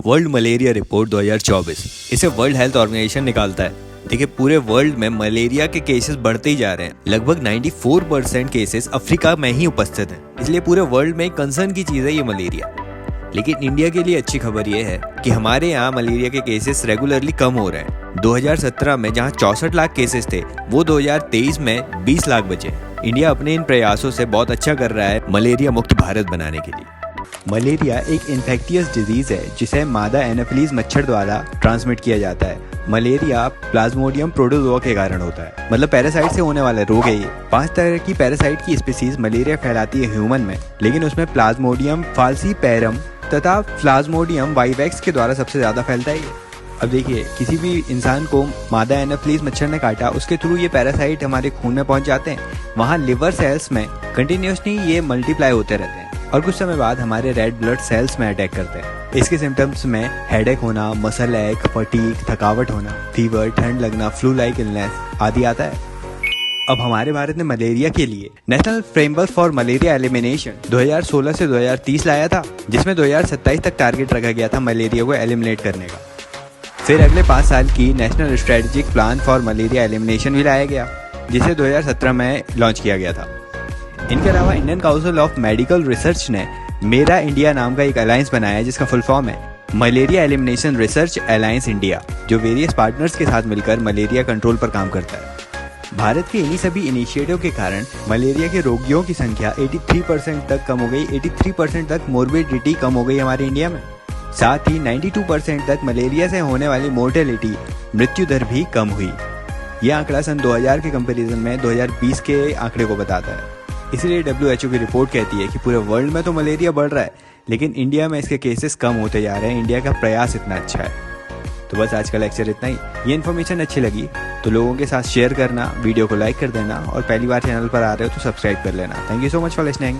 World malaria report 2024। इसे world health organisation निकालता है। देखिए, पूरे वर्ल्ड में मलेरिया के केसेस बढ़ते ही जा रहे हैं। लगभग 94% केसेस अफ्रीका में ही उपस्थित हैं। इसलिए पूरे वर्ल्ड में कंसर्न की चीज़ है ये मलेरिया। लेकिन इंडिया के लिए अच्छी खबर ये है कि हमारे यहाँ मलेरिया के केसेस रेगुलरली कम हो रहे हैं। 2017 में जहाँ 64 लाख केसेस थे, वो 2023 में 20 लाख बचे। इंडिया अपने इन प्रयासों से बहुत अच्छा कर रहा है मलेरिया मुक्त भारत बनाने के लिए। मलेरिया एक इन्फेक्टियस डिजीज है जिसे मादा एनोफिलीज मच्छर द्वारा ट्रांसमिट किया जाता है। मलेरिया प्लाज्मोडियम प्रोटोजोआ के कारण होता है, मतलब पैरासाइट से होने वाला रोग है ये। 5 तरह की पैरासाइट की स्पीसीज मलेरिया फैलाती है ह्यूमन में, लेकिन उसमें प्लाज्मोडियम फाल्सीपैरम तथा प्लाज्मोडियम वाइवेक्स के द्वारा सबसे ज्यादा फैलता है ये। अब देखिए, किसी भी इंसान को मादा एनोफिलीज मच्छर ने काटा, उसके थ्रू ये पैरासाइट हमारे खून में पहुंच जाते हैं। वहाँ लिवर सेल्स में कंटिन्यूसली ये मल्टीप्लाई होते रहते हैं और कुछ समय बाद हमारे रेड ब्लड सेल्स में अटैक करते हैं। इसके सिम्टम्स में हेडेक होना, मसल एक, फटीग, थकावट होना, फीवर, ठंड लगना, फ्लू लाइक इलनेस आदि आता है। अब हमारे भारत ने मलेरिया के लिए national framework for malaria elimination 2016 से 2030 लाया था, जिसमें 2027 तक टारगेट रखा गया था मलेरिया को एलिमिनेट करने का। फिर अगले 5 साल की national strategic plan for malaria elimination भी लाया गया, जिसे 2017 में लॉन्च किया गया था। इनके अलावा Indian council of medical research ने मेरा इंडिया नाम का एक अलायंस बनाया है, जिसका फुल फॉर्म है malaria elimination research alliance India, जो वेरियस पार्टनर्स के साथ मिलकर मलेरिया कंट्रोल पर काम करता है। भारत के इन्हीं सभी इनिशिएटिव के कारण मलेरिया के रोगियों की संख्या 83% तक कम हो गई। 83% तक मोर्बिडिटी कम हो गई हमारे इंडिया में। साथ ही 92% तक मलेरिया से होने वाली मोर्टेलिटी, मृत्यु दर भी कम हुई। यह आंकड़ा सन 2000 के कंपैरिजन में 2020 के आंकड़े को बताता है। इसलिए WHO की रिपोर्ट कहती है कि पूरे वर्ल्ड में तो मलेरिया बढ़ रहा है, लेकिन इंडिया में इसके केसेस कम होते जा रहे हैं। इंडिया का प्रयास इतना अच्छा है। तो बस आज का लेक्चर इतना ही। ये इन्फॉर्मेशन अच्छी लगी तो लोगों के साथ शेयर करना, वीडियो को लाइक कर देना और पहली बार चैनल पर आ रहे हो तो सब्सक्राइब कर लेना। Thank you so much for listening.